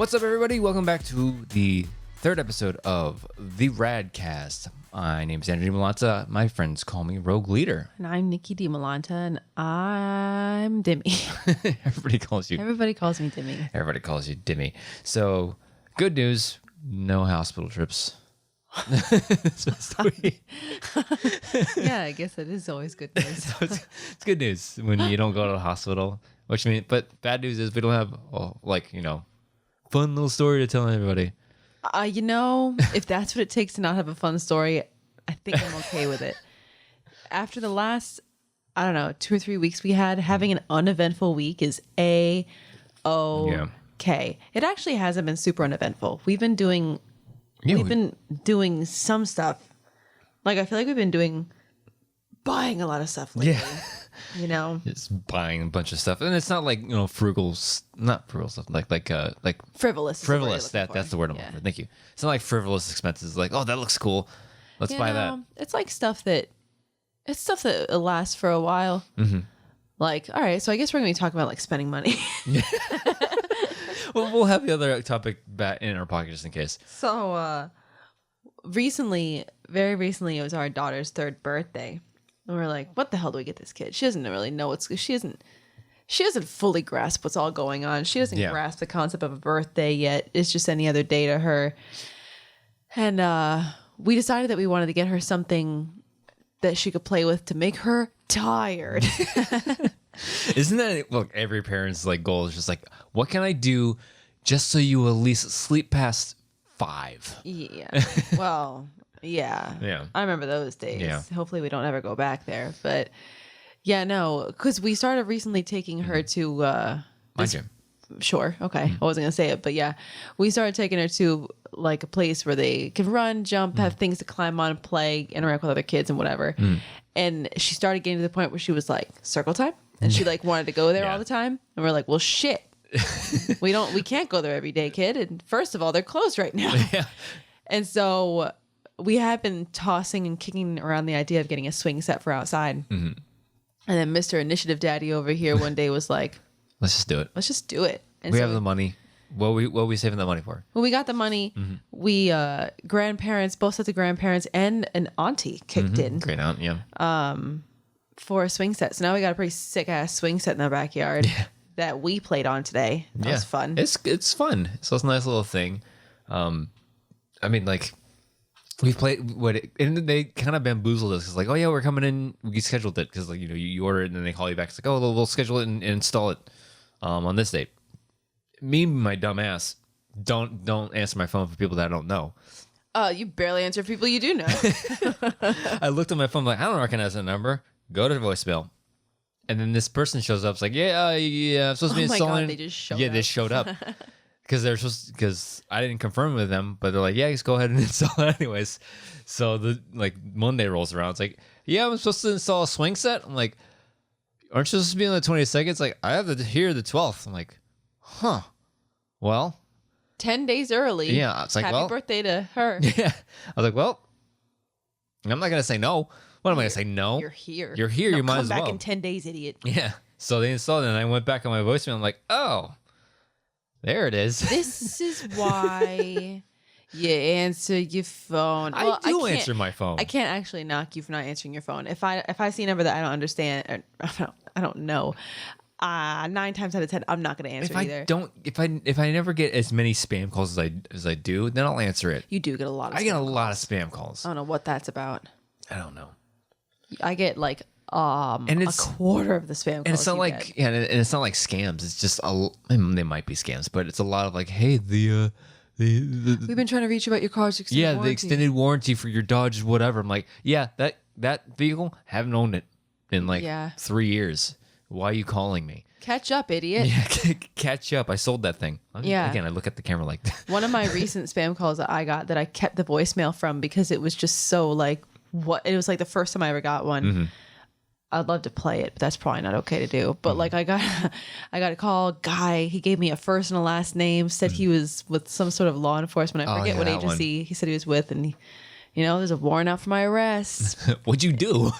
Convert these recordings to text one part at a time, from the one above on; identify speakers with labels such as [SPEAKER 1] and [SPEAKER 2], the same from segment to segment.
[SPEAKER 1] What's up, everybody? Welcome back to the third episode of the RAD cast. My name is Nicki Dimalanta. My friends call me Rogue Leader.
[SPEAKER 2] And I'm Nicki Dimalanta, and I'm Dimmy.
[SPEAKER 1] Everybody calls you.
[SPEAKER 2] Everybody calls me Dimmy.
[SPEAKER 1] Everybody calls you Dimmy. So, good news: no hospital trips.
[SPEAKER 2] Yeah, I guess it is always good news.
[SPEAKER 1] So it's good news when you don't go to the hospital. Which means, but bad news is we don't have fun little story to tell everybody.
[SPEAKER 2] If that's what it takes to not have a fun story, I think I'm okay with it. After the last, 2 or 3 weeks we had, having an uneventful week is A-OK. It actually hasn't been super uneventful. We've been doing some stuff. Like, I feel like we've been buying a lot of stuff lately.
[SPEAKER 1] Yeah. Just buying a bunch of stuff. And it's not like, not frugal stuff, like
[SPEAKER 2] frivolous.
[SPEAKER 1] Frivolous. That's the word I'm looking for. Thank you. It's not like frivolous expenses. Like, oh, that looks cool. Let's buy that.
[SPEAKER 2] It's like stuff that lasts for a while. Mm-hmm. Like, all right, so I guess we're going to be talking about like spending money.
[SPEAKER 1] Well, we'll have the other topic back in our pocket just in case.
[SPEAKER 2] So, very recently, it was our daughter's 3rd birthday. And we're like, what the hell do we get this kid? She doesn't really know she doesn't fully grasp what's all going on. She doesn't grasp the concept of a birthday yet. It's just any other day to her. And we decided that we wanted to get her something that she could play with to make her tired.
[SPEAKER 1] Isn't that every parent's goal is just like, what can I do just so you at least sleep past 5?
[SPEAKER 2] Yeah. Well, yeah.
[SPEAKER 1] Yeah.
[SPEAKER 2] I remember those days.
[SPEAKER 1] Yeah.
[SPEAKER 2] Hopefully we don't ever go back there. But yeah, no, because we started recently taking her to
[SPEAKER 1] my gym.
[SPEAKER 2] Sure. Okay. I wasn't going to say it, but yeah, we started taking her to like a place where they can run, jump, have things to climb on, play, interact with other kids and whatever. And she started getting to the point where she was like, circle time. And she wanted to go there all the time. And we're like, well, shit. we can't go there every day, kid. And first of all, they're closed right now.
[SPEAKER 1] Yeah.
[SPEAKER 2] And so we have been tossing and kicking around the idea of getting a swing set for outside. Mm-hmm. And then Mr. Initiative Daddy over here one day was like,
[SPEAKER 1] let's just do it.
[SPEAKER 2] Let's just do it. And
[SPEAKER 1] we have the money. What are we saving the money for?
[SPEAKER 2] Well, we got the money. Mm-hmm. We grandparents, both sets of grandparents, and an auntie kicked in.
[SPEAKER 1] Great aunt, yeah.
[SPEAKER 2] For a swing set. So now we got a pretty sick ass swing set in our backyard that we played on today. That was fun.
[SPEAKER 1] It's fun. So it's a nice little thing. We've played and they kind of bamboozled us. It's like, oh yeah, we're coming in. We scheduled it because you order it and then they call you back. It's like, oh, we'll schedule it and install it on this date. Me, my dumb ass, don't answer my phone for people that I don't know.
[SPEAKER 2] You barely answer people you do know.
[SPEAKER 1] I looked at my phone like, I don't recognize that number. Go to the voicemail. And then this person shows up. It's like, I'm supposed to be installing. Oh my God,
[SPEAKER 2] they just showed up.
[SPEAKER 1] Yeah, they showed up. Because I didn't confirm with them, but they're like, yeah, just go ahead and install it anyways. So the Monday rolls around. It's like, yeah, I'm supposed to install a swing set. I'm like, aren't you supposed to be on the 22nd? It's like, I have the 12th. I'm like, huh. Well,
[SPEAKER 2] 10 days early.
[SPEAKER 1] Yeah, it's like,
[SPEAKER 2] happy birthday to her.
[SPEAKER 1] Yeah, I was like, well, I'm not gonna say no. What am I gonna say? No.
[SPEAKER 2] You're here.
[SPEAKER 1] You're here.
[SPEAKER 2] No,
[SPEAKER 1] you might as well.
[SPEAKER 2] come back in 10 days, idiot.
[SPEAKER 1] Yeah. So they installed it, and I went back on my voicemail. I'm like, oh. There it is.
[SPEAKER 2] This is why you answer your phone.
[SPEAKER 1] Well, I do answer my phone.
[SPEAKER 2] I can't actually knock you for not answering your phone. If I see a number that I don't understand, or I don't know, 9 times out of 10, I'm not going to answer either.
[SPEAKER 1] If I never get as many spam calls as I do, then I'll answer it.
[SPEAKER 2] You do get a lot of.
[SPEAKER 1] I get a lot of spam calls.
[SPEAKER 2] I don't know what that's about.
[SPEAKER 1] I don't know.
[SPEAKER 2] I get and it's a quarter of the spam calls.
[SPEAKER 1] And it's not and it's not like scams. It's just they might be scams, but it's a lot of hey, we've
[SPEAKER 2] been trying to reach you about your car's extended warranty.
[SPEAKER 1] The extended warranty for your Dodge, whatever. I'm like, yeah, that vehicle, haven't owned it in 3 years. Why are you calling me?
[SPEAKER 2] Catch up, idiot.
[SPEAKER 1] Yeah, catch up. I sold that thing.
[SPEAKER 2] Yeah.
[SPEAKER 1] Again, I look at the camera like that.
[SPEAKER 2] One of my recent spam calls that I got that I kept the voicemail from because it was just so what it was the first time I ever got one. Mm-hmm. I'd love to play it, but that's probably not okay to do. But I got a call. Guy, he gave me a first and a last name. Said he was with some sort of law enforcement. I forget what agency he said he was with, and there's a warrant out for my arrest.
[SPEAKER 1] What'd you do?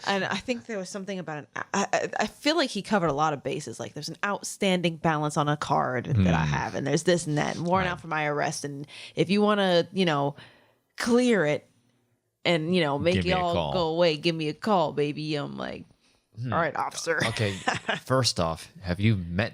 [SPEAKER 2] And I think there was something about I feel like he covered a lot of bases. Like there's an outstanding balance on a card that I have, and there's this and that, and warrant out for my arrest. And if you want to, clear it and, make it all go away, give me a call, baby. I'm like, all right, officer.
[SPEAKER 1] Okay. First off, have you met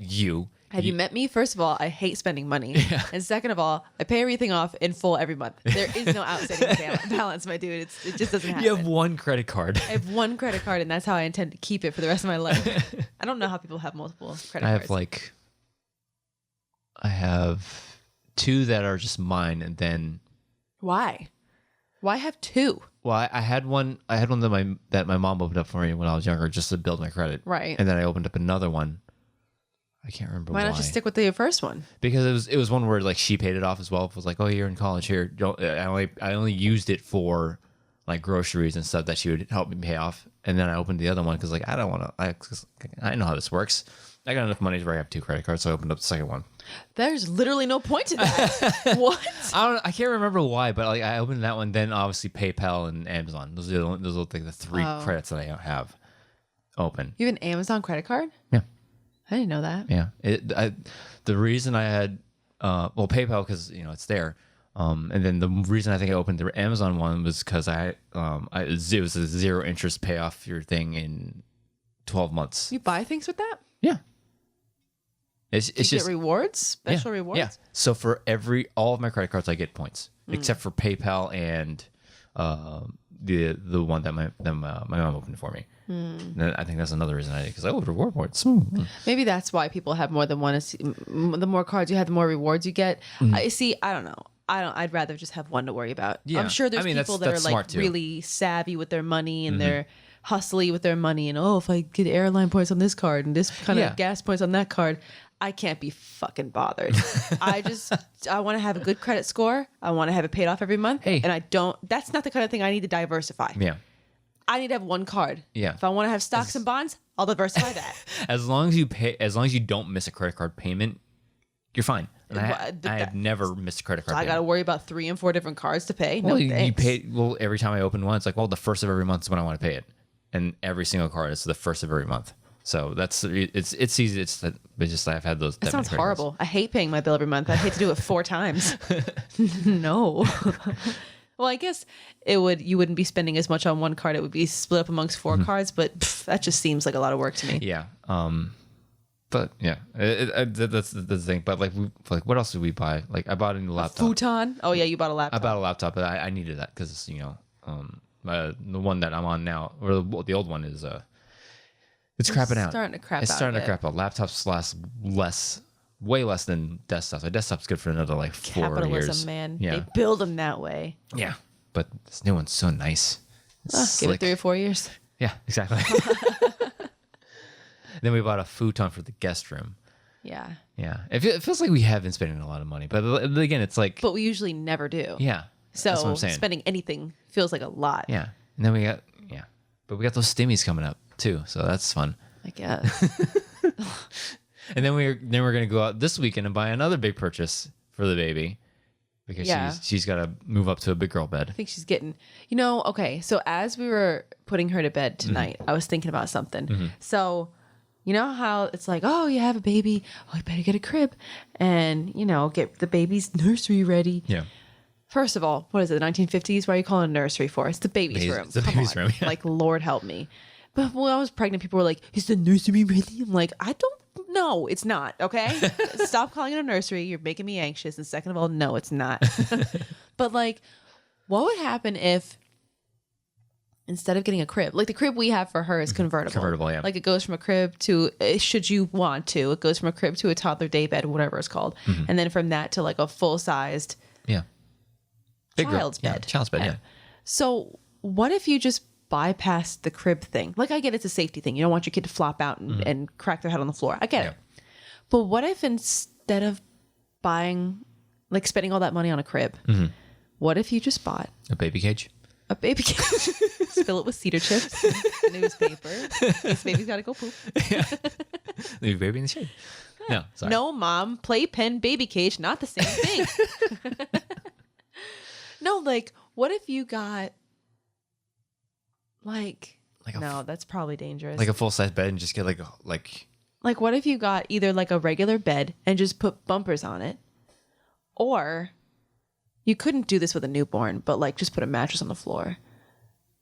[SPEAKER 1] you?
[SPEAKER 2] Have you met me? First of all, I hate spending money. Yeah. And second of all, I pay everything off in full every month. There is no outstanding balance, my dude. It just doesn't happen.
[SPEAKER 1] You have one credit card.
[SPEAKER 2] I have one credit card, and that's how I intend to keep it for the rest of my life. I don't know how people have multiple credit cards.
[SPEAKER 1] I have 2 that are just mine, and then...
[SPEAKER 2] Why have 2?
[SPEAKER 1] Well, I had one that my mom opened up for me when I was younger just to build my credit.
[SPEAKER 2] Right.
[SPEAKER 1] And then I opened up another one. I can't remember why.
[SPEAKER 2] Why not just stick with the first one?
[SPEAKER 1] Because it was one where like she paid it off as well. It was like, oh, you're in college here. I only used it for like groceries and stuff that she would help me pay off. And then I opened the other one because like I don't want to. I know how this works. I got enough money where I have 2 credit cards, so I opened up the second one.
[SPEAKER 2] There's literally no point to that. What?
[SPEAKER 1] I can't remember why, but like I opened that one. Then obviously PayPal and Amazon. Those are like the 3 credits that I have open.
[SPEAKER 2] You have an Amazon credit card?
[SPEAKER 1] Yeah.
[SPEAKER 2] I didn't know that.
[SPEAKER 1] Yeah. The reason I had PayPal because it's there. And then the reason I think I opened the Amazon one was because it was a 0 interest payoff your thing in 12 months.
[SPEAKER 2] You buy things with that?
[SPEAKER 1] Yeah.
[SPEAKER 2] It's just get rewards, special rewards. Yeah.
[SPEAKER 1] So for all of my credit cards, I get points, except for PayPal and the one that my mom opened for me. And I think that's another reason I did because I would reward points.
[SPEAKER 2] Maybe that's why people have more than one. The more cards you have, the more rewards you get. I don't know. I'd rather just have one to worry about. Yeah. I'm sure there's people that are like really savvy with their money and they're hustly with their money. And if I get airline points on this card and this kind of gas points on that card, I can't be fucking bothered. I want to have a good credit score. I want to have it paid off every month.
[SPEAKER 1] Hey.
[SPEAKER 2] And that's not the kind of thing I need to diversify.
[SPEAKER 1] Yeah.
[SPEAKER 2] I need to have one card.
[SPEAKER 1] Yeah.
[SPEAKER 2] If I want to have stocks and bonds, I'll diversify that.
[SPEAKER 1] As long as you don't miss a credit card payment, you're fine. And I have never missed a credit card payment.
[SPEAKER 2] I got to worry about 3 and 4 different cards to pay.
[SPEAKER 1] Well, you pay. Well, every time I open one, it's like, the first of every month is when I want to pay it, and every single card is the first of every month. So it's easy. It's just I've had those.
[SPEAKER 2] That sounds horrible. I hate paying my bill every month. I hate to do it 4 times. No. Well, I guess you wouldn't be spending as much on one card. It would be split up amongst 4 cards, but that just seems like a lot of work to me.
[SPEAKER 1] Yeah. But yeah, that's the thing. But like what else did we buy? Like I bought a new laptop.
[SPEAKER 2] A futon? Oh yeah, you bought a laptop.
[SPEAKER 1] I bought a laptop, but I needed that because the one that I'm on now, or the old one is it's crapping out. It's starting to crap out. Laptops last way less than desktops. A desktop's good for another like 4 years.
[SPEAKER 2] Capitalism, man. Yeah. They build them that way.
[SPEAKER 1] Yeah, but this new one's so nice.
[SPEAKER 2] Give it 3 or 4 years.
[SPEAKER 1] Yeah, exactly. Then we bought a futon for the guest room.
[SPEAKER 2] Yeah.
[SPEAKER 1] Yeah. It feels like we have been spending a lot of money, but again, it's like.
[SPEAKER 2] But we usually never do.
[SPEAKER 1] Yeah.
[SPEAKER 2] So
[SPEAKER 1] that's what I'm saying.
[SPEAKER 2] Spending anything feels like a lot.
[SPEAKER 1] Yeah. And then we got those stimmies coming up too, so that's fun.
[SPEAKER 2] I guess.
[SPEAKER 1] And then we're gonna go out this weekend and buy another big purchase for the baby. Because she's got to move up to a big girl bed. I
[SPEAKER 2] think she's getting, okay. So as we were putting her to bed tonight, I was thinking about something. So, you know how it's like, oh, you have a baby. Oh, you better get a crib and, get the baby's nursery ready.
[SPEAKER 1] Yeah.
[SPEAKER 2] First of all, what is it, the 1950s? Why are you calling it a nursery for? It's the baby's room.
[SPEAKER 1] It's the baby's room. Yeah.
[SPEAKER 2] Like, Lord help me. But when I was pregnant, people were like, is the nursery ready? I'm like, I don't know. It's not. Okay. Stop calling it a nursery. You're making me anxious. And second of all, no, it's not. But like, what would happen if instead of getting a crib, like the crib we have for her is convertible.
[SPEAKER 1] Convertible, yeah.
[SPEAKER 2] Like it goes from a crib to, should you want to, it goes from a crib to a toddler day bed, whatever it's called. And then from that to like a full-sized child's bed.
[SPEAKER 1] Yeah, child's bed, yeah.
[SPEAKER 2] So what if you just bypass the crib thing? Like I get it's a safety thing. You don't want your kid to flop out and crack their head on the floor. I get it. But what if instead of spending all that money on a crib, what if you just bought
[SPEAKER 1] a baby cage?
[SPEAKER 2] A baby cage. Fill it with cedar chips, newspaper. This baby's got to go poop.
[SPEAKER 1] Leave baby in the shade. No, sorry.
[SPEAKER 2] No, mom. Playpen, baby cage, not the same thing. No, like, What if you got like
[SPEAKER 1] Like a
[SPEAKER 2] no, that's probably dangerous.
[SPEAKER 1] Like a full size bed and just get like
[SPEAKER 2] what if you got either like a regular bed and just put bumpers on it, or you couldn't do this with a newborn, but like just put a mattress on the floor.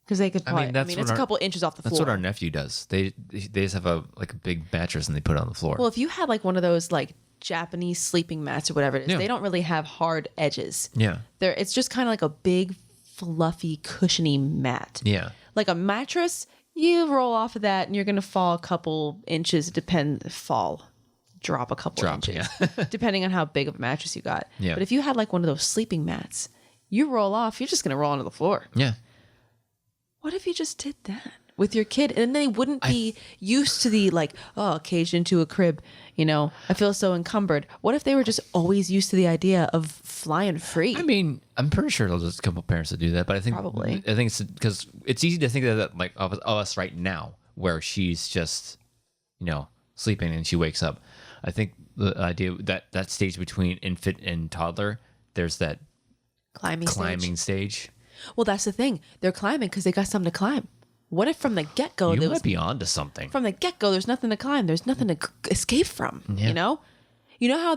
[SPEAKER 2] Because they could probably, it's a couple inches off the floor.
[SPEAKER 1] That's what our nephew does. They just have a big mattress and they put it on the floor.
[SPEAKER 2] Well, if you had like one of those like Japanese sleeping mats or whatever it is, they don't really have hard edges.
[SPEAKER 1] Yeah.
[SPEAKER 2] It's just kind of like a big, fluffy, cushiony mat.
[SPEAKER 1] Yeah.
[SPEAKER 2] Like a mattress, you roll off of that and you're going to fall a couple inches, drop a couple inches, depending on how big of a mattress you got.
[SPEAKER 1] Yeah.
[SPEAKER 2] But if you had like one of those sleeping mats, you roll off, you're just going to roll onto the floor.
[SPEAKER 1] Yeah.
[SPEAKER 2] What if you just did that with your kid and they wouldn't be used to the like, oh, caged into a crib, I feel so encumbered. What if they were just always used to the idea of flying free?
[SPEAKER 1] I mean, I'm pretty sure there's a couple parents that do that, but I think it's because it's easy to think that like of us right now, where she's just, sleeping and she wakes up. I think the idea that stage between infant and toddler, there's that climbing stage.
[SPEAKER 2] Well, that's the thing. They're climbing because they got something to climb. What if from the get-go...
[SPEAKER 1] You might be onto something.
[SPEAKER 2] From the get-go, there's nothing to climb. There's nothing to escape from, You know how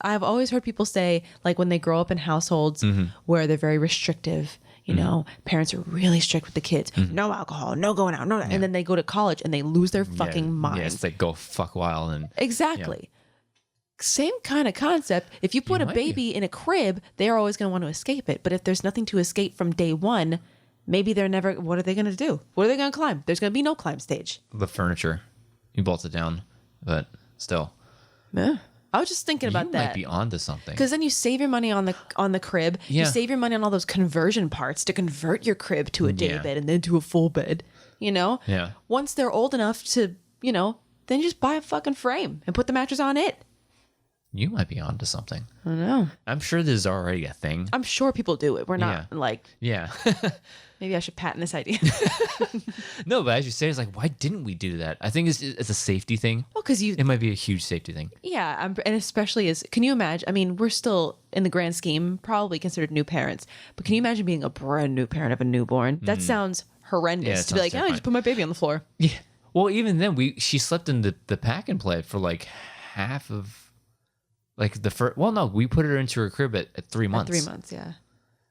[SPEAKER 2] I've always heard people say, like when they grow up in households where they're very restrictive, parents are really strict with the kids. No alcohol, no going out, no. Yeah. And then they go to college and they lose their fucking minds.
[SPEAKER 1] Yes, they go fuck wild.
[SPEAKER 2] Exactly. Yeah. Same kind of concept. If you put a baby in a crib, they're always going to want to escape it. But if there's nothing to escape from day one, maybe they're never... What are they going to do? What are they going to climb? There's going to be no climb stage.
[SPEAKER 1] The furniture. You bolt it down, but still.
[SPEAKER 2] Yeah. I was just thinking about that.
[SPEAKER 1] You might be onto something.
[SPEAKER 2] Because then you save your money on the crib. Yeah. You save your money on all those conversion parts to convert your crib to a day bed and then to a full bed.
[SPEAKER 1] Yeah.
[SPEAKER 2] Once they're old enough to, then just buy a fucking frame and put the mattress on it.
[SPEAKER 1] You might be onto something.
[SPEAKER 2] I don't know.
[SPEAKER 1] I'm sure there's already a thing.
[SPEAKER 2] I'm sure people do it. We're not like...
[SPEAKER 1] Yeah.
[SPEAKER 2] Maybe I should patent this idea.
[SPEAKER 1] No, but as you say, it's like, why didn't we do that? I think it's a safety thing.
[SPEAKER 2] Well, because
[SPEAKER 1] it might be a huge safety thing.
[SPEAKER 2] Yeah, and especially can you imagine? I mean, we're still in the grand scheme probably considered new parents, but can you imagine being a brand new parent of a newborn? That sounds horrendous to be like, I just put my baby on the floor.
[SPEAKER 1] Yeah. Well, even then, she slept in the pack and play for like half of. Like the first, well, no, we put her into her crib at 3 months.
[SPEAKER 2] 3 months, yeah.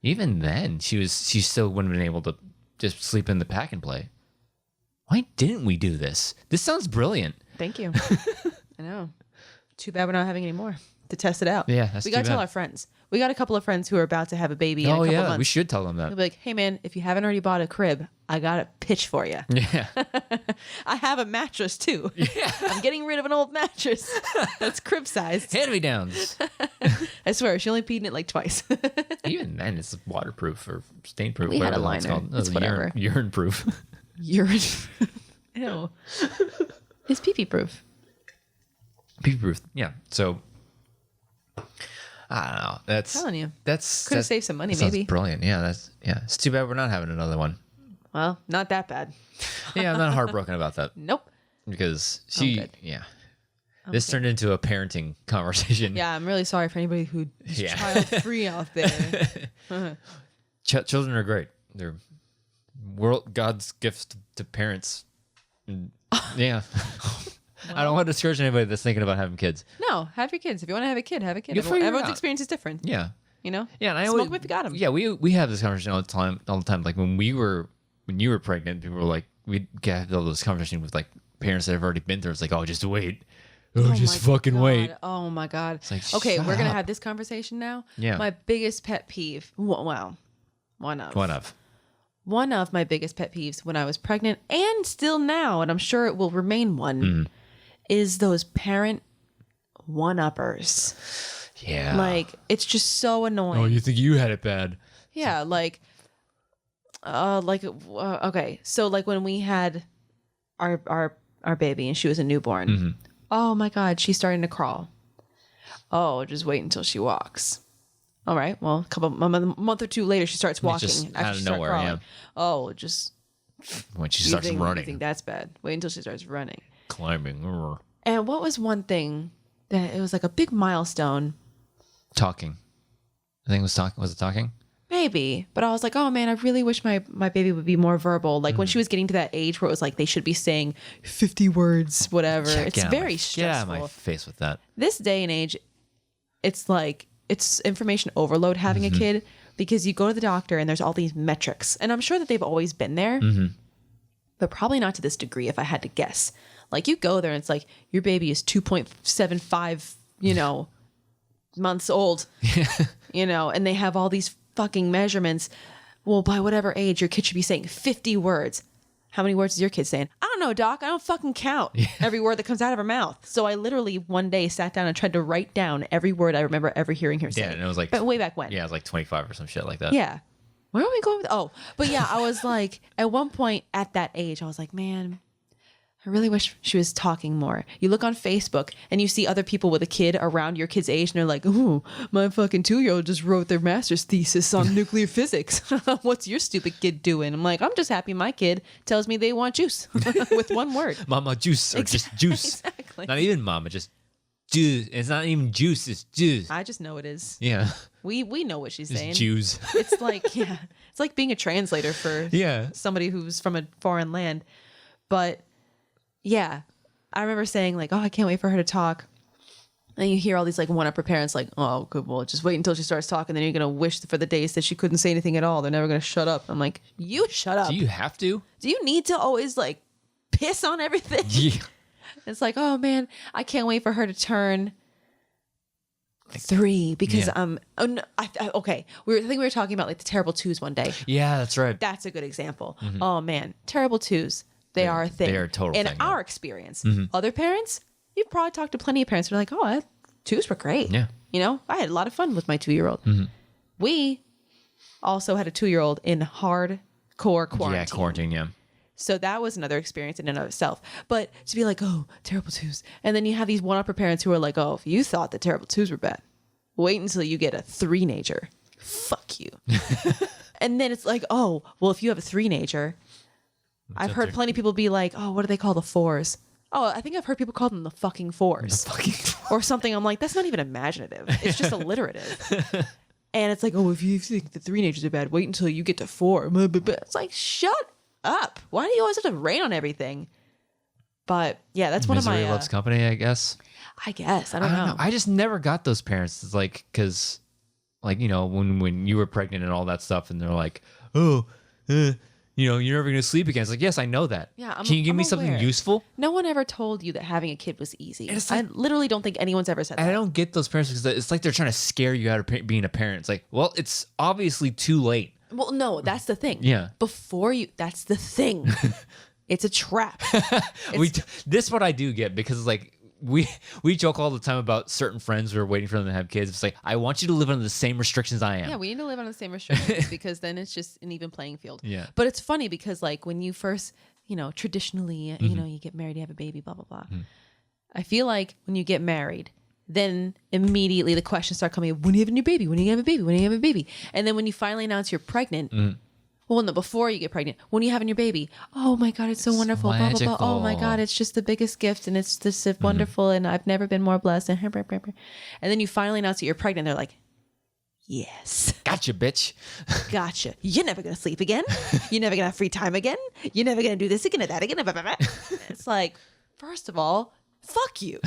[SPEAKER 1] Even then, she still wouldn't have been able to just sleep in the pack and play. Why didn't we do this? This sounds brilliant.
[SPEAKER 2] Thank you. I know. Too bad we're not having any more to test it out.
[SPEAKER 1] Yeah, that's
[SPEAKER 2] we got to tell our friends. We got a couple of friends who are about to have a baby in a couple months.
[SPEAKER 1] We should tell them that.
[SPEAKER 2] We'll be like, hey man, if you haven't already bought a crib, I got a pitch for you.
[SPEAKER 1] Yeah.
[SPEAKER 2] I have a mattress too. Yeah. I'm getting rid of an old mattress that's crib sized.
[SPEAKER 1] Hand-me-downs.
[SPEAKER 2] I swear, she only peed in it like twice.
[SPEAKER 1] Even then, it's waterproof or stain-proof.
[SPEAKER 2] We had a liner. It's whatever.
[SPEAKER 1] Urine-proof.
[SPEAKER 2] Urine. Ew. It's pee-pee proof.
[SPEAKER 1] Pee-pee proof. Yeah. So... I don't know. That's
[SPEAKER 2] I'm telling you.
[SPEAKER 1] Could
[SPEAKER 2] have saved some money, maybe.
[SPEAKER 1] Brilliant. Yeah, it's too bad we're not having another one.
[SPEAKER 2] Well, not that bad.
[SPEAKER 1] Yeah, I'm not heartbroken about that.
[SPEAKER 2] Nope.
[SPEAKER 1] This turned into a parenting conversation.
[SPEAKER 2] Yeah, I'm really sorry for anybody who's child free out there.
[SPEAKER 1] Children are great. They're God's gift to parents. Yeah. Well, I don't want to discourage anybody that's thinking about having kids.
[SPEAKER 2] No, have your kids. If you want to have a kid, have a kid. Everyone's experience is different.
[SPEAKER 1] Yeah.
[SPEAKER 2] Yeah,
[SPEAKER 1] and I
[SPEAKER 2] smoke them if you got them.
[SPEAKER 1] Yeah, we have this conversation all the time. Like when you were pregnant, people were like, we'd have all those conversations with like parents that have already been there. It's like, oh, just wait. Oh, just fucking wait.
[SPEAKER 2] Oh my God.
[SPEAKER 1] It's like,
[SPEAKER 2] okay, we're gonna have this conversation now.
[SPEAKER 1] Yeah.
[SPEAKER 2] My biggest pet peeve. Well, one of my biggest pet peeves when I was pregnant and still now, and I'm sure it will remain one, is those parent one-uppers.
[SPEAKER 1] Yeah.
[SPEAKER 2] Like, it's just so annoying.
[SPEAKER 1] Oh, you think you had it bad.
[SPEAKER 2] Yeah, okay. So like when we had our baby and she was a newborn. Oh my God, she's starting to crawl. Oh, just wait until she walks. All right. Well, a month or two later, she starts walking.
[SPEAKER 1] Just out of nowhere, yeah.
[SPEAKER 2] Oh, just
[SPEAKER 1] when she starts running.
[SPEAKER 2] You think that's bad? Wait until she starts running.
[SPEAKER 1] Climbing.
[SPEAKER 2] And what was one thing that it was like a big milestone?
[SPEAKER 1] Talking. I think it was talking. Was it talking?
[SPEAKER 2] Maybe. But I was like, oh man, I really wish my baby would be more verbal. Like when she was getting to that age where it was like they should be saying 50 words, whatever. It's very stressful.
[SPEAKER 1] Get out of my face with that.
[SPEAKER 2] This day and age, it's like it's information overload having a kid because you go to the doctor and there's all these metrics. And I'm sure that they've always been there, but probably not to this degree if I had to guess. Like you go there and it's like your baby is 2.75, months old, and they have all these fucking measurements. Well, by whatever age, your kid should be saying 50 words. How many words is your kid saying? I don't know, doc. I don't fucking count every word that comes out of her mouth. So I literally one day sat down and tried to write down every word I remember ever hearing her say.
[SPEAKER 1] Yeah, and it was like...
[SPEAKER 2] But way back when.
[SPEAKER 1] Yeah, it was like 25 or some shit like that.
[SPEAKER 2] Yeah. Where are we going with... Oh, but yeah, I was like, at one point at that age, I was like, man... I really wish she was talking more. You look on Facebook and you see other people with a kid around your kid's age and they're like, ooh, my fucking 2-year-old just wrote their master's thesis on nuclear physics. What's your stupid kid doing? I'm like, I'm just happy my kid tells me they want juice with one word.
[SPEAKER 1] Mama juice or just juice.
[SPEAKER 2] Exactly.
[SPEAKER 1] Not even mama, just juice. It's not even juice, it's juice.
[SPEAKER 2] I just know it is.
[SPEAKER 1] Yeah.
[SPEAKER 2] We know what she's saying.
[SPEAKER 1] Jews.
[SPEAKER 2] It's like, yeah, it's like being a translator for somebody who's from a foreign land. But yeah, I remember saying like, oh, I can't wait for her to talk. And you hear all these like one-upper parents like, oh, good, well, just wait until she starts talking. Then you're going to wish for the days that she couldn't say anything at all. They're never going to shut up. I'm like, you shut up.
[SPEAKER 1] Do you have to?
[SPEAKER 2] Do you need to always like piss on everything?
[SPEAKER 1] Yeah.
[SPEAKER 2] It's like, oh man, I can't wait for her to turn 3 because okay. I think we were talking about like the terrible twos one day.
[SPEAKER 1] Yeah, that's right.
[SPEAKER 2] That's a good example. Oh man, terrible twos. They are a thing.
[SPEAKER 1] They are a total
[SPEAKER 2] in
[SPEAKER 1] thing. In
[SPEAKER 2] our experience. Other parents, you've probably talked to plenty of parents who are like, oh, twos were great.
[SPEAKER 1] Yeah.
[SPEAKER 2] I had a lot of fun with my 2-year-old. We also had a 2-year-old in hardcore quarantine.
[SPEAKER 1] Yeah, quarantine, yeah.
[SPEAKER 2] So that was another experience in and of itself. But to be like, oh, terrible twos. And then you have these one-upper parents who are like, oh, if you thought the terrible twos were bad, wait until you get a 3-nager. Fuck you. And then it's like, oh, well, if you have a 3-nager... I've heard plenty of people be like, oh, what do they call the 4s? Oh, I think I've heard people call them the fucking 4s. Or something. I'm like, that's not even imaginative. It's just alliterative. And it's like, oh, if you think the 3-nagers are bad, wait until you get to 4. It's like, shut up. Why do you always have to rain on everything? But yeah, that's one of my...
[SPEAKER 1] Misery loves company, I guess.
[SPEAKER 2] I guess. I don't know.
[SPEAKER 1] I just never got those parents. It's like, because, like, when you were pregnant and all that stuff, and they're like, oh, you're never going to sleep again. It's like, yes, I know that.
[SPEAKER 2] Yeah,
[SPEAKER 1] Can you give me something useful?
[SPEAKER 2] No one ever told you that having a kid was easy. Like, I literally don't think anyone's ever said that.
[SPEAKER 1] I don't get those parents because it's like they're trying to scare you out of being a parent. It's like, well, it's obviously too late.
[SPEAKER 2] Well, no, that's the thing.
[SPEAKER 1] Yeah.
[SPEAKER 2] That's the thing. It's a trap.
[SPEAKER 1] This is what I do get because it's like, we joke all the time about certain friends who are waiting for them to have kids. It's like, I want you to live under the same restrictions I am.
[SPEAKER 2] Yeah, we need to live under the same restrictions because then it's just an even playing field.
[SPEAKER 1] Yeah.
[SPEAKER 2] But it's funny because like when you first, traditionally, you get married, you have a baby, blah, blah, blah. I feel like when you get married, then immediately the questions start coming, when are you having your baby? When are you having a baby? When are you having a baby? And then when you finally announce you're pregnant, well, no, before you get pregnant, when are you having your baby? Oh my God, it's so wonderful. Blah, blah, blah. Oh my God, it's just the biggest gift and it's just wonderful and I've never been more blessed. And then you finally announce that you're pregnant. They're like, yes.
[SPEAKER 1] Gotcha, bitch.
[SPEAKER 2] Gotcha. You're never going to sleep again. You're never going to have free time again. You're never going to do this again or that again. It's like, first of all, fuck you.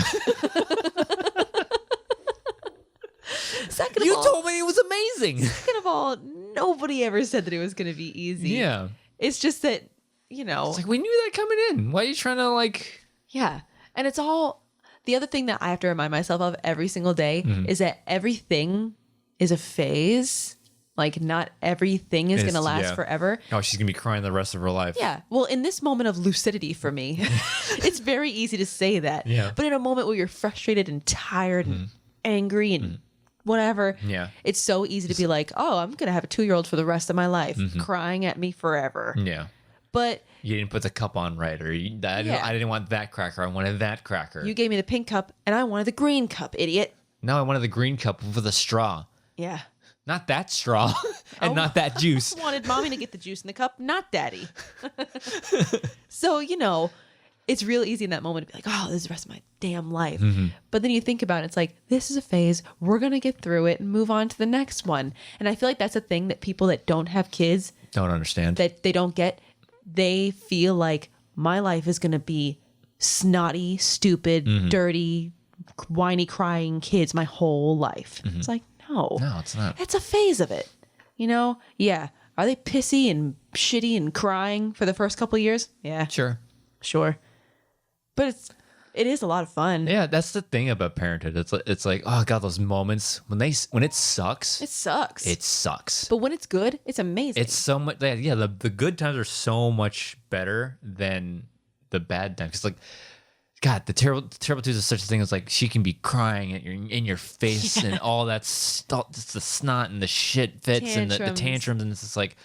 [SPEAKER 2] Second of all,
[SPEAKER 1] you told me it was amazing.
[SPEAKER 2] Second of all, nobody ever said that it was going to be easy.
[SPEAKER 1] Yeah.
[SPEAKER 2] It's just that,
[SPEAKER 1] It's like, we knew that coming in. Why are you trying to like...
[SPEAKER 2] Yeah. And it's all... The other thing that I have to remind myself of every single day is that everything is a phase. Like, not everything is going to last forever.
[SPEAKER 1] Oh, she's going to be crying the rest of her life.
[SPEAKER 2] Yeah. Well, in this moment of lucidity for me, it's very easy to say that.
[SPEAKER 1] Yeah.
[SPEAKER 2] But in a moment where you're frustrated and tired and angry and whatever, it's so easy to be like, oh, I'm going to have a 2-year-old for the rest of my life crying at me forever.
[SPEAKER 1] Yeah.
[SPEAKER 2] But
[SPEAKER 1] you didn't put the cup on right, or I didn't want that cracker. I wanted that cracker.
[SPEAKER 2] You gave me the pink cup and I wanted the green cup, idiot.
[SPEAKER 1] No, I wanted the green cup with a straw.
[SPEAKER 2] Yeah.
[SPEAKER 1] Not that straw and not that juice.
[SPEAKER 2] I wanted mommy to get the juice in the cup, not daddy. So, it's real easy in that moment to be like, oh, this is the rest of my damn life.
[SPEAKER 1] Mm-hmm.
[SPEAKER 2] But then you think about it, it's like, this is a phase. We're going to get through it and move on to the next one. And I feel like that's a thing that people that don't have kids
[SPEAKER 1] don't understand,
[SPEAKER 2] that they don't get. They feel like my life is going to be snotty, stupid, dirty, whiny, crying kids my whole life. It's like, no,
[SPEAKER 1] it's not.
[SPEAKER 2] It's a phase of it. You know? Yeah. Are they pissy and shitty and crying for the first couple of years? Yeah. Sure. But it is a lot of fun.
[SPEAKER 1] Yeah, that's the thing about parenthood. It's like, oh god, those moments when it sucks.
[SPEAKER 2] It sucks.
[SPEAKER 1] It sucks.
[SPEAKER 2] But when it's good, it's amazing.
[SPEAKER 1] It's so much. Yeah, the good times are so much better than the bad times. Because like, God, the terrible twos is such a thing. It's like she can be crying in your face and all that stuff, just the snot and the shit fits and the tantrums, and it's just like,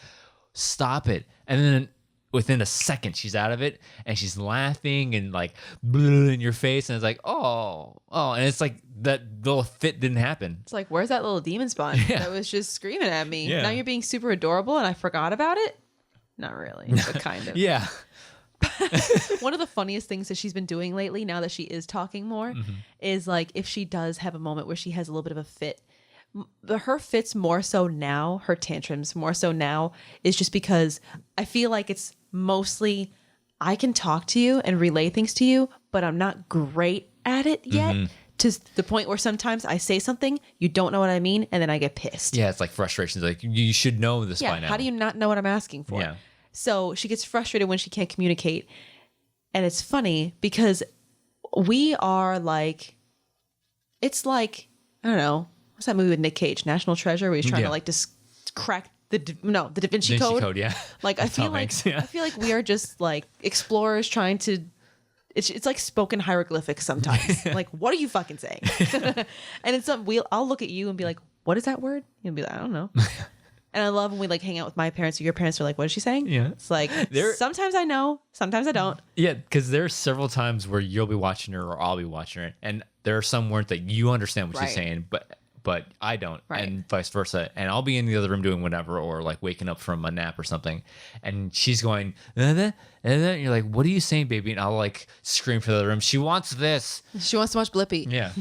[SPEAKER 1] stop it. And then within a second, she's out of it and she's laughing and like in your face, and it's like, oh, and it's like that little fit didn't happen.
[SPEAKER 2] It's like, where's that little demon spawn that was just screaming at me?
[SPEAKER 1] Yeah.
[SPEAKER 2] Now you're being super adorable and I forgot about it? Not really, but kind of.
[SPEAKER 1] Yeah.
[SPEAKER 2] One of the funniest things that she's been doing lately, now that she is talking more, is like if she does have a moment where she has a little bit of a fit, her fits more so now, her tantrums more so now, is just because I feel like it's mostly I can talk to you and relay things to you, but I'm not great at it yet. To the point where sometimes I say something, you don't know what I mean, and then I get pissed.
[SPEAKER 1] Yeah, it's like frustration. It's like, you should know this by now.
[SPEAKER 2] How do you not know what I'm asking for?
[SPEAKER 1] Yeah.
[SPEAKER 2] So she gets frustrated when she can't communicate. And it's funny because we are like, it's like, I don't know, what's that movie with Nick Cage, National Treasure, where he's trying to like just crack the Da Vinci Code.
[SPEAKER 1] Yeah.
[SPEAKER 2] Like I feel like I feel like we are just like explorers trying to. It's like spoken hieroglyphics sometimes. Like, what are you fucking saying? And it's I'll look at you and be like, what is that word? You'll be like, I don't know. And I love when we like hang out with my parents or your parents are like, what is she saying?
[SPEAKER 1] Yeah.
[SPEAKER 2] It's like, sometimes I know, sometimes I don't.
[SPEAKER 1] Yeah, because there are several times where you'll be watching her or I'll be watching her, and there are some words that you understand what she's saying, but I don't, and vice versa. And I'll be in the other room doing whatever, or like waking up from a nap or something, and she's going, and you're like, what are you saying, baby? And I'll like scream to the other room, she wants this.
[SPEAKER 2] She wants to watch Blippi.
[SPEAKER 1] Yeah.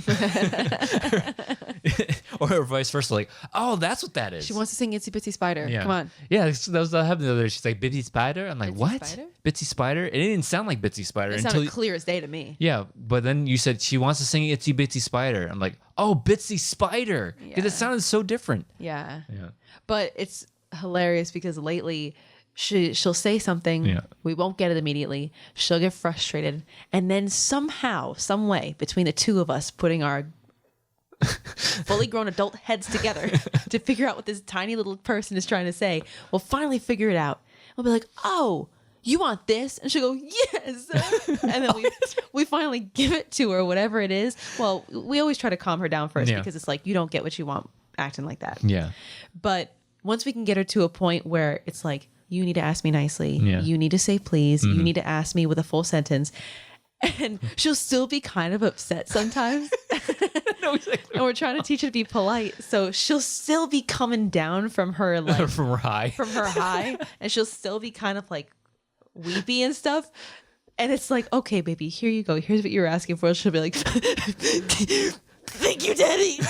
[SPEAKER 1] Or vice versa, like, oh, that's what that is.
[SPEAKER 2] She wants to sing Itsy Bitsy Spider.
[SPEAKER 1] Yeah.
[SPEAKER 2] Come on.
[SPEAKER 1] Yeah, that was what happened the other day. She's like, Bitsy Spider? I'm like,
[SPEAKER 2] Bitsy
[SPEAKER 1] what?
[SPEAKER 2] Spider?
[SPEAKER 1] Bitsy Spider? It didn't sound like Bitsy Spider.
[SPEAKER 2] It sounded clear as day to me.
[SPEAKER 1] Yeah, but then you said she wants to sing Itsy Bitsy Spider. I'm like, oh, Bitsy Spider. Because it sounded so different.
[SPEAKER 2] Yeah.
[SPEAKER 1] Yeah.
[SPEAKER 2] But it's hilarious because lately she'll say something.
[SPEAKER 1] Yeah.
[SPEAKER 2] We won't get it immediately. She'll get frustrated. And then somehow, some way, between the two of us putting our fully grown adult heads together to figure out what this tiny little person is trying to say, we'll finally figure it out. We'll be like, oh, you want this? And she'll go, yes. And then we finally give it to her, whatever it is. Well, we always try to calm her down first because it's like, you don't get what you want acting like that.
[SPEAKER 1] Yeah.
[SPEAKER 2] But once we can get her to a point where it's like, you need to ask me nicely.
[SPEAKER 1] Yeah.
[SPEAKER 2] You need to say please. You need to ask me with a full sentence. And she'll still be kind of upset sometimes.
[SPEAKER 1] No, exactly.
[SPEAKER 2] And we're trying to teach her to be polite. So she'll still be coming down from her like
[SPEAKER 1] from her high.
[SPEAKER 2] And she'll still be kind of like weepy and stuff. And it's like, okay, baby, here you go. Here's what you were asking for. She'll be like, thank you, Daddy.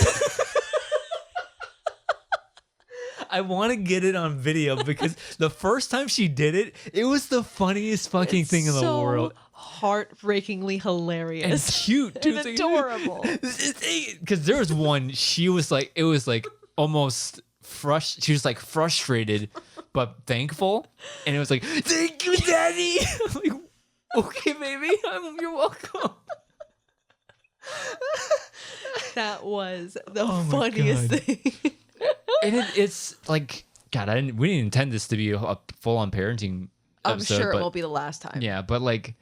[SPEAKER 1] I want to get it on video because the first time she did it, it was the funniest fucking thing in the world.
[SPEAKER 2] Heartbreakingly hilarious
[SPEAKER 1] and cute too.
[SPEAKER 2] And adorable.
[SPEAKER 1] Because there was one, she was like, it was like almost she was like frustrated but thankful, and it was like, thank you, Daddy. I'm like, okay, baby, you're welcome.
[SPEAKER 2] That was the funniest thing.
[SPEAKER 1] And it's like, God, we didn't intend this to be a full-on parenting episode.
[SPEAKER 2] I'm sure it won't be the last time.
[SPEAKER 1] Yeah, but like,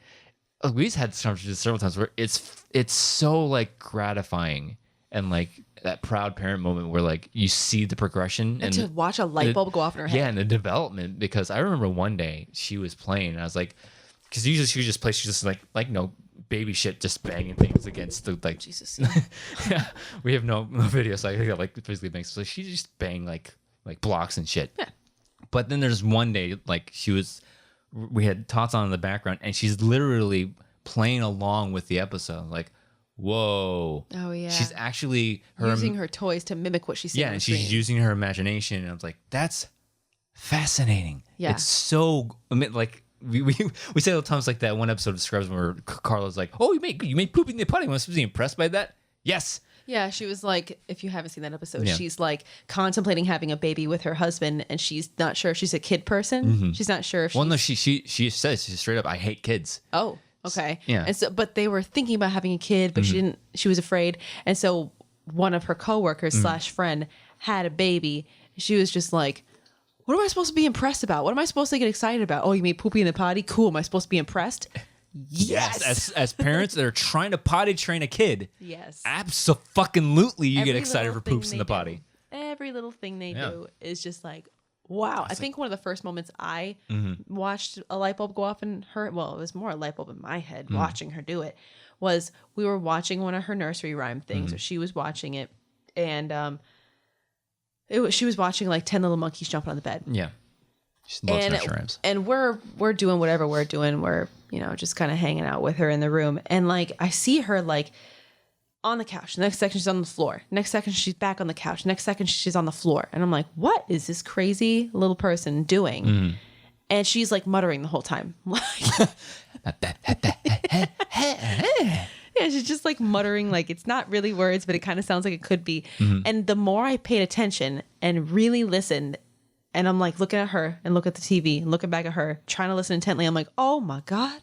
[SPEAKER 1] we've had this conversation several times where it's so like gratifying and like that proud parent moment where like you see the progression
[SPEAKER 2] and to watch a light bulb go off in her head.
[SPEAKER 1] Yeah, and the development. Because I remember one day she was playing, and I was like, because usually she would just play, she's just like no baby shit, just banging things against the like.
[SPEAKER 2] Jesus.
[SPEAKER 1] Yeah, we have no video, so I think like physically bangs. So she just bang like blocks and shit.
[SPEAKER 2] Yeah.
[SPEAKER 1] But then there's one day like we had Tots on in the background, and she's literally playing along with the episode. Like, whoa.
[SPEAKER 2] Oh, yeah.
[SPEAKER 1] She's actually
[SPEAKER 2] using her toys to mimic what she's seeing.
[SPEAKER 1] Yeah, and she's using her imagination. And I was like, that's fascinating.
[SPEAKER 2] Yeah.
[SPEAKER 1] It's so, I mean, like, we say all the times like that one episode of Scrubs where Carla's like, oh, you made pooping in the potty. Am I supposed to be impressed by that? Yes. Yeah,
[SPEAKER 2] she was like, if you haven't seen that episode, she's like contemplating having a baby with her husband, and she's not sure if she's a kid person. Mm-hmm. She's not sure if she's...
[SPEAKER 1] Well, no, she says, she's straight up, I hate kids.
[SPEAKER 2] Oh, okay.
[SPEAKER 1] Yeah.
[SPEAKER 2] And so, but they were thinking about having a kid, but she was afraid. And so one of her coworkers / friend had a baby. She was just like, what am I supposed to be impressed about? What am I supposed to get excited about? Oh, you made poopy in the potty? Cool. Am I supposed to be impressed? Yes.
[SPEAKER 1] As parents that are trying to potty train a kid.
[SPEAKER 2] Yes.
[SPEAKER 1] Absolutely, you get excited for poops in the potty.
[SPEAKER 2] Every little thing they do is just like, wow. I think one of the first moments I watched a light bulb go off in her, well, it was more a light bulb in my head watching her do it, was we were watching one of her nursery rhyme things, or she was watching it, and she was watching like 10 little monkeys jumping on the bed.
[SPEAKER 1] Yeah. She loves nursery rhymes.
[SPEAKER 2] And we're doing whatever we're doing. We're, just kind of hanging out with her in the room. And like, I see her like on the couch. Next second she's on the floor. Next second she's back on the couch. Next second she's on the floor. And I'm like, what is this crazy little person doing? And she's like muttering the whole time. Yeah, she's just like muttering, like it's not really words, but it kind of sounds like it could be. And the more I paid attention and really listened, and I'm like looking at her and look at the TV and looking back at her, trying to listen intently, I'm like, oh my God,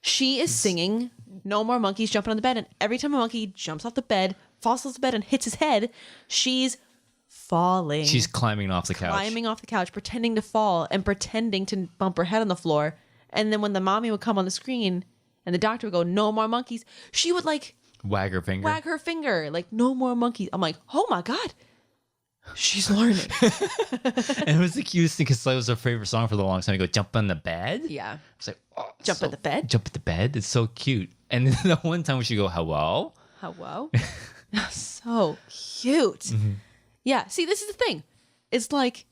[SPEAKER 2] she is singing No More Monkeys Jumping on the Bed. And every time a monkey jumps off the bed, falls off the bed and hits his head, she's falling.
[SPEAKER 1] She's climbing off the couch.
[SPEAKER 2] Climbing off the couch, pretending to fall and pretending to bump her head on the floor. And then when the mommy would come on the screen, and the doctor would go, no more monkeys, she would like
[SPEAKER 1] wag her finger,
[SPEAKER 2] like no more monkeys. I'm like, oh my God, she's learning.
[SPEAKER 1] And it was the cutest thing because that was her favorite song for the longest time. You go, jump on the bed.
[SPEAKER 2] Yeah,
[SPEAKER 1] it's like, oh,
[SPEAKER 2] jump on the bed.
[SPEAKER 1] Jump at the bed. It's so cute. And then the one time we should go, hello.
[SPEAKER 2] So cute. Yeah. See, this is the thing. It's like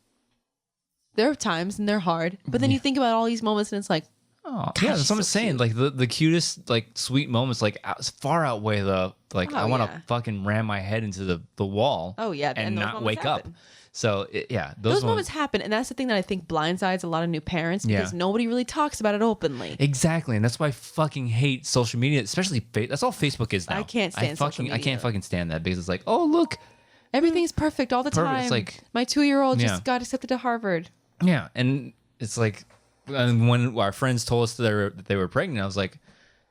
[SPEAKER 2] there are times and they're hard, but then you think about all these moments and it's like,
[SPEAKER 1] oh, gosh, yeah, that's what I'm saying. Cute. Like the cutest, like sweet moments, like far outweigh the like. I want to fucking ram my head into the wall.
[SPEAKER 2] Oh yeah,
[SPEAKER 1] and not wake up. So those
[SPEAKER 2] moments happen, and that's the thing that I think blindsides a lot of new parents because nobody really talks about it openly.
[SPEAKER 1] Exactly, and that's why I fucking hate social media, especially that's all Facebook is now.
[SPEAKER 2] I can't stand social media.
[SPEAKER 1] I can't fucking stand that because it's like, oh look,
[SPEAKER 2] everything's perfect all the time. It's like my 2-year-old just got accepted to Harvard.
[SPEAKER 1] Yeah, and it's like. And when our friends told us that they were pregnant, I was like,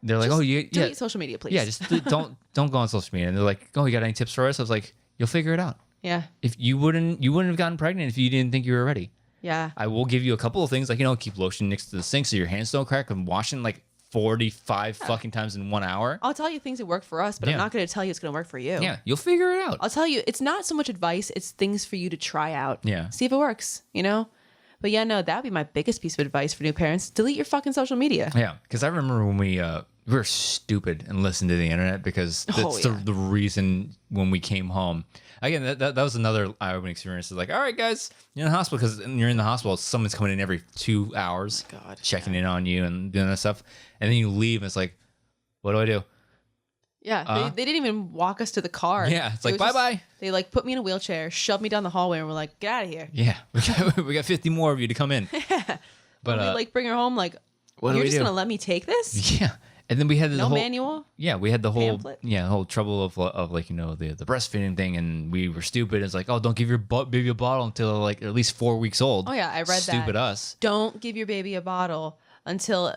[SPEAKER 1] they're like,
[SPEAKER 2] just delete social media, please.
[SPEAKER 1] Yeah, just don't go on social media. And they're like, oh, you got any tips for us? I was like, you'll figure it out.
[SPEAKER 2] Yeah.
[SPEAKER 1] If you wouldn't have gotten pregnant if you didn't think you were ready.
[SPEAKER 2] Yeah.
[SPEAKER 1] I will give you a couple of things like keep lotion next to the sink so your hands don't crack. I'm washing like 45 fucking times in 1 hour.
[SPEAKER 2] I'll tell you things that work for us, but I'm not going to tell you it's going to work for you.
[SPEAKER 1] Yeah, you'll figure it out.
[SPEAKER 2] I'll tell you, it's not so much advice; it's things for you to try out.
[SPEAKER 1] Yeah.
[SPEAKER 2] See if it works. But yeah, no, that would be my biggest piece of advice for new parents. Delete your fucking social media.
[SPEAKER 1] Yeah, because I remember when we were stupid and listened to the internet because that's the reason when we came home. Again, that was another eye-opening experience. It's like, all right, guys, you're in the hospital because you're in the hospital. Someone's coming in every 2 hours, checking in on you and doing that stuff. And then you leave and it's like, what do I do?
[SPEAKER 2] Yeah, they didn't even walk us to the car.
[SPEAKER 1] Yeah, it's like, bye-bye.
[SPEAKER 2] They like put me in a wheelchair, shoved me down the hallway, and we're like, get out of here.
[SPEAKER 1] Yeah, we got 50 more of you to come in.
[SPEAKER 2] Yeah. But we like bring her home like, you're just going to let me take this?
[SPEAKER 1] Yeah. And then we had the whole
[SPEAKER 2] manual.
[SPEAKER 1] Yeah, we had the whole
[SPEAKER 2] pamphlet?
[SPEAKER 1] the whole trouble of like the breastfeeding thing, and we were stupid. It's like, oh, don't give your baby a bottle until like at least 4 weeks old.
[SPEAKER 2] Oh yeah, I read that.
[SPEAKER 1] Stupid us.
[SPEAKER 2] Don't give your baby a bottle until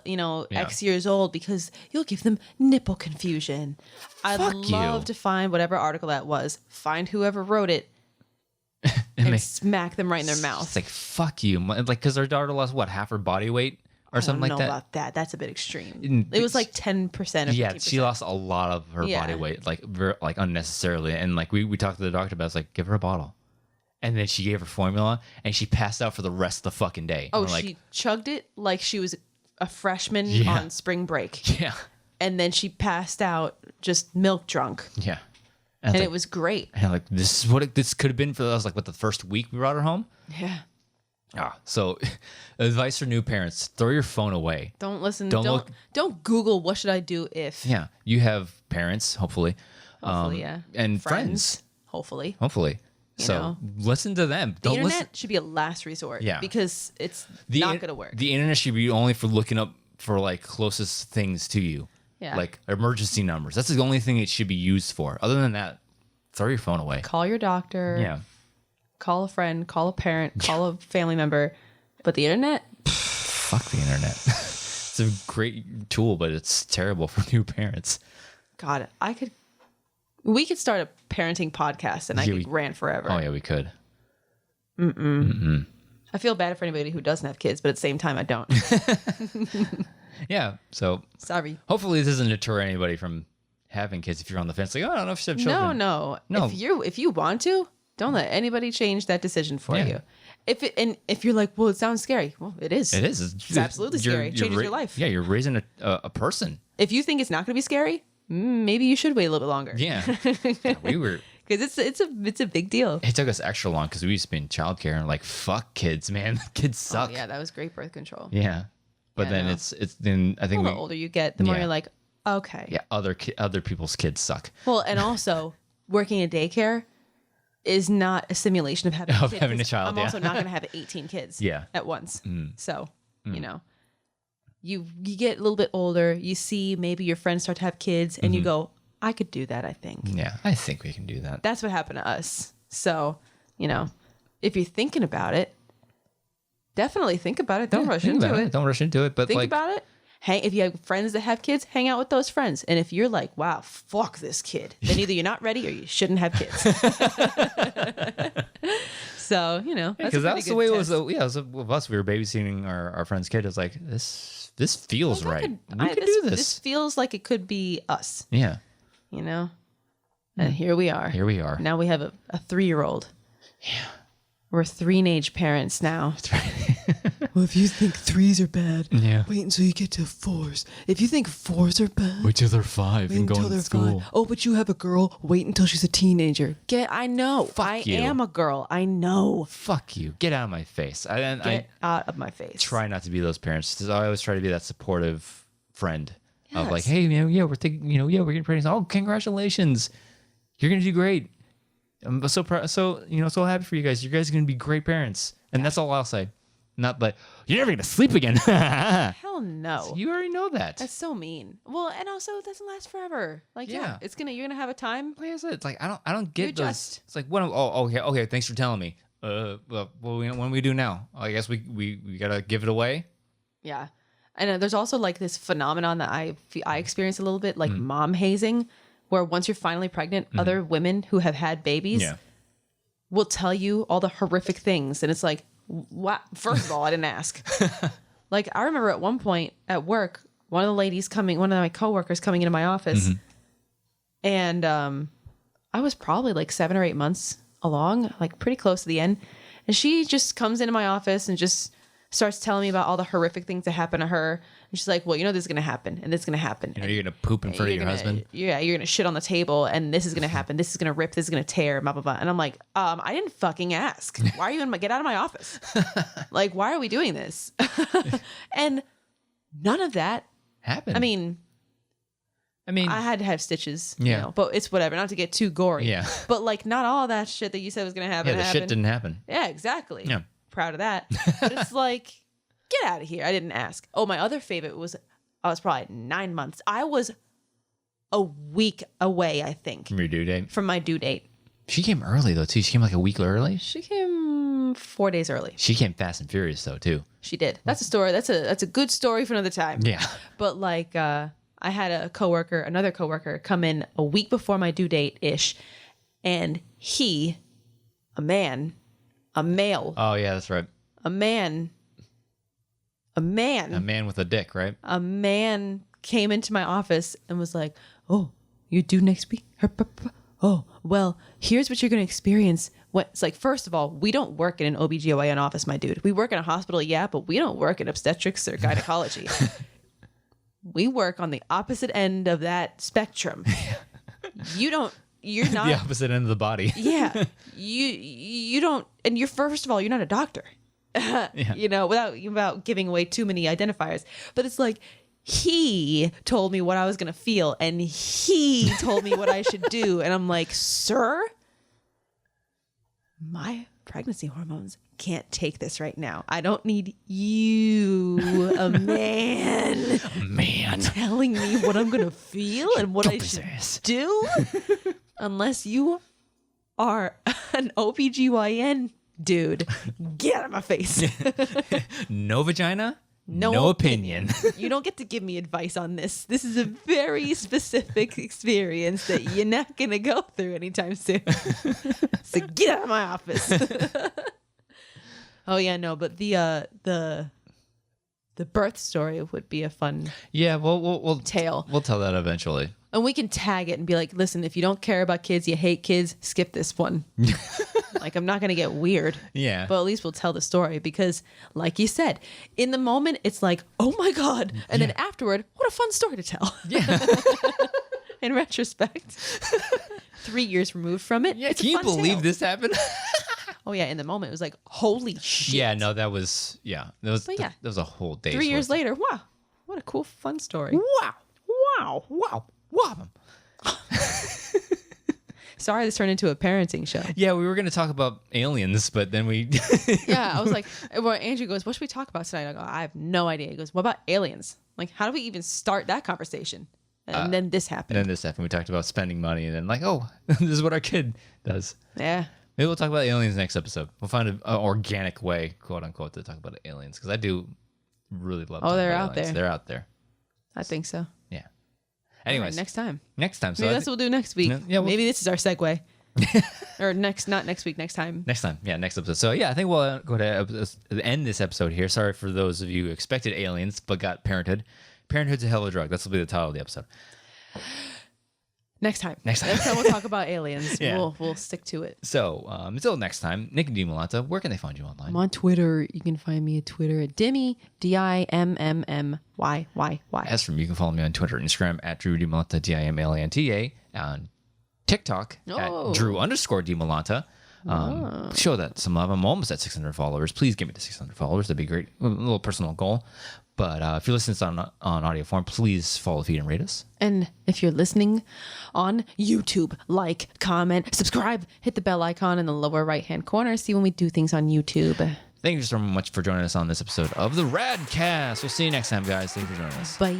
[SPEAKER 2] X years old because you'll give them nipple confusion. I'd love to find whatever article that was. Find whoever wrote it. And smack them right in their mouth.
[SPEAKER 1] It's like, fuck you, like because our daughter lost half her body weight. Or something like that. I don't know about
[SPEAKER 2] that. That's a bit extreme. It was like 10% or 15%.
[SPEAKER 1] Yeah, she lost a lot of her body weight, like unnecessarily. And like we talked to the doctor about it. It's like, give her a bottle. And then she gave her formula and she passed out for the rest of the fucking day.
[SPEAKER 2] Oh, she chugged it like she was a freshman on spring break.
[SPEAKER 1] Yeah.
[SPEAKER 2] And then she passed out just milk drunk.
[SPEAKER 1] Yeah.
[SPEAKER 2] And it was great.
[SPEAKER 1] And this is what this could have been for us, like the first week we brought her home.
[SPEAKER 2] Yeah.
[SPEAKER 1] So advice for new parents: throw your phone away.
[SPEAKER 2] Don't listen.
[SPEAKER 1] Don't
[SPEAKER 2] Don't
[SPEAKER 1] look-
[SPEAKER 2] don't Google what should I do if.
[SPEAKER 1] Yeah, you have parents, hopefully,
[SPEAKER 2] Hopefully, yeah.
[SPEAKER 1] and friends.
[SPEAKER 2] Hopefully.
[SPEAKER 1] So
[SPEAKER 2] know.
[SPEAKER 1] listen to them.
[SPEAKER 2] The
[SPEAKER 1] Don't
[SPEAKER 2] internet
[SPEAKER 1] listen.
[SPEAKER 2] should be a last resort.
[SPEAKER 1] Yeah.
[SPEAKER 2] Because it's
[SPEAKER 1] The
[SPEAKER 2] not
[SPEAKER 1] in-
[SPEAKER 2] going to work.
[SPEAKER 1] The internet should be only for looking up for like closest things to you.
[SPEAKER 2] Yeah.
[SPEAKER 1] Like emergency numbers. That's the only thing it should be used for. Other than that, throw your phone away.
[SPEAKER 2] Call your doctor.
[SPEAKER 1] Yeah.
[SPEAKER 2] Call a friend. Call a parent. Call a family member. But the internet?
[SPEAKER 1] Fuck the internet. It's a great tool, but it's terrible for new parents.
[SPEAKER 2] God, we could start a parenting podcast and I could rant forever.
[SPEAKER 1] Oh yeah, we could.
[SPEAKER 2] I feel bad for anybody who doesn't have kids, but at the same time, I don't.
[SPEAKER 1] Yeah. So
[SPEAKER 2] Sorry.
[SPEAKER 1] hopefully this doesn't deter anybody from having kids. If you're on the fence, like, oh, I don't know if I should have children.
[SPEAKER 2] No.
[SPEAKER 1] No.
[SPEAKER 2] If you want to, don't let anybody change that decision for
[SPEAKER 1] Yeah.
[SPEAKER 2] you. If you're like, well, it sounds scary. Well, it is.
[SPEAKER 1] It is.
[SPEAKER 2] It's absolutely scary. It changes your life.
[SPEAKER 1] Yeah, you're raising a person.
[SPEAKER 2] If you think it's not going to be scary, maybe you should wait a little bit longer.
[SPEAKER 1] Yeah. Yeah, we were.
[SPEAKER 2] Because it's a big deal.
[SPEAKER 1] It took us extra long because we used to be in childcare and like, fuck kids, man. Kids suck.
[SPEAKER 2] Oh, yeah, that was great birth control.
[SPEAKER 1] Yeah. But
[SPEAKER 2] Yeah,
[SPEAKER 1] then
[SPEAKER 2] no.
[SPEAKER 1] it's then I think
[SPEAKER 2] The older you get, the more you're like, okay.
[SPEAKER 1] yeah, other people's kids suck.
[SPEAKER 2] Well, and also working in daycare is not a simulation of having
[SPEAKER 1] Of
[SPEAKER 2] a kid,
[SPEAKER 1] having a
[SPEAKER 2] 'cause
[SPEAKER 1] child,
[SPEAKER 2] I'm
[SPEAKER 1] yeah.
[SPEAKER 2] also not going to have 18 kids
[SPEAKER 1] Yeah.
[SPEAKER 2] at once. So, you know, you get a little bit older, you see maybe your friends start to have kids and you go, I could do that, I think.
[SPEAKER 1] Yeah, I think we can do that.
[SPEAKER 2] That's what happened to us. So, you know, if you're thinking about it, definitely think about it. Don't rush
[SPEAKER 1] Think
[SPEAKER 2] into
[SPEAKER 1] about
[SPEAKER 2] it.
[SPEAKER 1] Don't rush into it. But
[SPEAKER 2] Think
[SPEAKER 1] like,
[SPEAKER 2] about it. If you have friends that have kids, hang out with those friends. And if you're like, wow, fuck this kid, then either you're not ready or you shouldn't have kids. So, you know,
[SPEAKER 1] because that's the way it was. Yeah, it was with us. We were babysitting our friend's kid. It was like this feels right. We can do this.
[SPEAKER 2] This feels like it could be us,
[SPEAKER 1] Yeah.
[SPEAKER 2] you know? And here we are.
[SPEAKER 1] Here we are.
[SPEAKER 2] Now we have a 3-year-old.
[SPEAKER 1] Yeah.
[SPEAKER 2] We're 3-age parents now.
[SPEAKER 1] That's right.
[SPEAKER 2] Well, if you think 3s are bad,
[SPEAKER 1] Yeah.
[SPEAKER 2] wait until you get to 4s. If you think 4s are bad,
[SPEAKER 1] Wait till they're 5
[SPEAKER 2] wait
[SPEAKER 1] and
[SPEAKER 2] until
[SPEAKER 1] going to
[SPEAKER 2] they're
[SPEAKER 1] school.
[SPEAKER 2] 5. Oh, but you have a girl. Wait until she's a teenager. I know. I
[SPEAKER 1] you.
[SPEAKER 2] am a girl. I know.
[SPEAKER 1] Fuck you. Get out of my face. I
[SPEAKER 2] Get out of my face.
[SPEAKER 1] try not to be those parents. 'Cause I always try to be that supportive friend of like,
[SPEAKER 2] Yes.
[SPEAKER 1] hey, man, yeah, we're thinking, we're getting pregnant. Oh, congratulations. You're going to do great. I'm so proud. So happy for you guys. You guys are going to be great parents. And that's all I'll say. Not like, you're never going to sleep again.
[SPEAKER 2] Hell no.
[SPEAKER 1] You already know that.
[SPEAKER 2] That's so mean. Well, and also it doesn't last forever. Like, yeah,
[SPEAKER 1] Yeah.
[SPEAKER 2] you're gonna have a time.
[SPEAKER 1] Like I said, it's like, I don't get
[SPEAKER 2] You
[SPEAKER 1] those.
[SPEAKER 2] adjust.
[SPEAKER 1] It's like, what? Oh, okay. Thanks for telling me. Well, what do we do now? I guess we got to give it away.
[SPEAKER 2] Yeah. And there's also like this phenomenon that I experience a little bit, like mom hazing, where once you're finally pregnant, other women who have had babies will tell you all the horrific things. And it's like, what? First of all, I didn't ask. Like, I remember at one point at work, one of my coworkers coming into my office, and I was probably like 7 or 8 months along, like pretty close to the end. And she just comes into my office and just starts telling me about all the horrific things that happen to her. And she's like, well, this is going to happen and this is going to happen.
[SPEAKER 1] You're going to poop in front of your husband.
[SPEAKER 2] Yeah, you're going to shit on the table and this is going to happen. This is going to rip. This is going to tear, blah, blah, blah. And I'm like, I didn't fucking ask. Why are you get out of my office? Like, why are we doing this? And none of that
[SPEAKER 1] Happened.
[SPEAKER 2] I mean, I had to have stitches, but it's whatever. Not to get too gory.
[SPEAKER 1] Yeah.
[SPEAKER 2] But like, not all that shit that you said was going to happen.
[SPEAKER 1] Yeah, the shit didn't happen.
[SPEAKER 2] Yeah, exactly.
[SPEAKER 1] Yeah.
[SPEAKER 2] Proud of that. But it's like, get out of here. I didn't ask. Oh, my other favorite was, I was probably 9 months. I was a week away, I think,
[SPEAKER 1] From your due date.
[SPEAKER 2] from my due date.
[SPEAKER 1] She came early though too. She came like a week early.
[SPEAKER 2] She came 4 days early.
[SPEAKER 1] She came fast and furious though too.
[SPEAKER 2] She did. That's a story. That's a good story for another time.
[SPEAKER 1] Yeah.
[SPEAKER 2] But like, I had another coworker come in a week before my due date ish, and a male,
[SPEAKER 1] Oh yeah, that's right.
[SPEAKER 2] a man
[SPEAKER 1] A man with a dick, right?
[SPEAKER 2] a man came into my office and was like, oh, you're due next week? Oh, well, here's what you're going to experience. It's like, first of all, we don't work in an OBGYN office, my dude. We work in a hospital, yeah, but we don't work in obstetrics or gynecology. We work on the opposite end of that spectrum. You're not
[SPEAKER 1] The opposite end of the body.
[SPEAKER 2] yeah. You don't, and first of all, you're not a doctor. you know, without giving away too many identifiers. But it's like, he told me what I was going to feel, and he told me what I should do. And I'm like, sir, my pregnancy hormones can't take this right now. I don't need you, a man, telling me what I'm going to feel and what I should do, unless you are an OBGYN dude. Get out of my face.
[SPEAKER 1] No vagina, no opinion.
[SPEAKER 2] You don't get to give me advice on this. This is a very specific experience that you're not going to go through anytime soon. So get out of my office. Oh yeah, no, but the birth story would be a fun
[SPEAKER 1] we'll
[SPEAKER 2] tale.
[SPEAKER 1] We'll tell that eventually.
[SPEAKER 2] And we can tag it and be like, listen, if you don't care about kids, you hate kids, skip this one. Like, I'm not going to get weird.
[SPEAKER 1] Yeah.
[SPEAKER 2] But at least we'll tell the story because, like you said, in the moment, it's like, oh my God. And then afterward, what a fun story to tell.
[SPEAKER 1] Yeah.
[SPEAKER 2] In retrospect. 3 years removed from it.
[SPEAKER 1] Yeah.
[SPEAKER 2] It's
[SPEAKER 1] Can you believe
[SPEAKER 2] tale.
[SPEAKER 1] this happened?
[SPEAKER 2] Oh, yeah. In the moment, it was like, holy shit.
[SPEAKER 1] Yeah, no, that was, that was a whole day.
[SPEAKER 2] 3 years later, wow. What a cool, fun story.
[SPEAKER 1] Wow.
[SPEAKER 2] Sorry, this turned into a parenting show.
[SPEAKER 1] Yeah, we were going to talk about aliens, but then we...
[SPEAKER 2] Yeah, I was like, well, Andrew goes, what should we talk about tonight? I go, I have no idea. He goes, what about aliens? Like, how do we even start that conversation? And then this happened. We talked about spending money, and then like, oh, this is what our kid does. Yeah.
[SPEAKER 1] Maybe we'll talk about aliens next episode. We'll find an organic way, quote unquote, to talk about aliens, because I do really love
[SPEAKER 2] they're out
[SPEAKER 1] aliens.
[SPEAKER 2] there.
[SPEAKER 1] They're out there.
[SPEAKER 2] I think so.
[SPEAKER 1] Yeah. Anyways.
[SPEAKER 2] Right, next time.
[SPEAKER 1] So
[SPEAKER 2] maybe that's what we'll do next week.
[SPEAKER 1] Yeah,
[SPEAKER 2] maybe this is our segue. Or not next week, next time.
[SPEAKER 1] Next time. Yeah, next episode. So yeah, I think we'll go to end this episode here. Sorry for those of you who expected aliens but got Parenthood. Parenthood's a hell of a drug. That's will be the title of the episode.
[SPEAKER 2] Next time we'll talk about aliens.
[SPEAKER 1] Yeah.
[SPEAKER 2] We'll stick to it.
[SPEAKER 1] So until next time, Nicki Dimalanta, where can they find you online?
[SPEAKER 2] I'm on Twitter. You can find me at Twitter at Dimmy, DIMMMYYY.
[SPEAKER 1] As for me, you can follow me on Twitter and Instagram at Drew Dimalanta, DIMALANTA, on TikTok at Drew_Dimalanta. Show that some love. I'm almost at 600 followers. Please get me to 600 followers. That'd be great. A little personal goal. But if you're listening on audio form, please follow, feed, and rate us. And if you're listening on YouTube, like, comment, subscribe, hit the bell icon in the lower right-hand corner. See when we do things on YouTube. Thank you so much for joining us on this episode of the RAD Cast. We'll see you next time, guys. Thank you for joining us. Bye.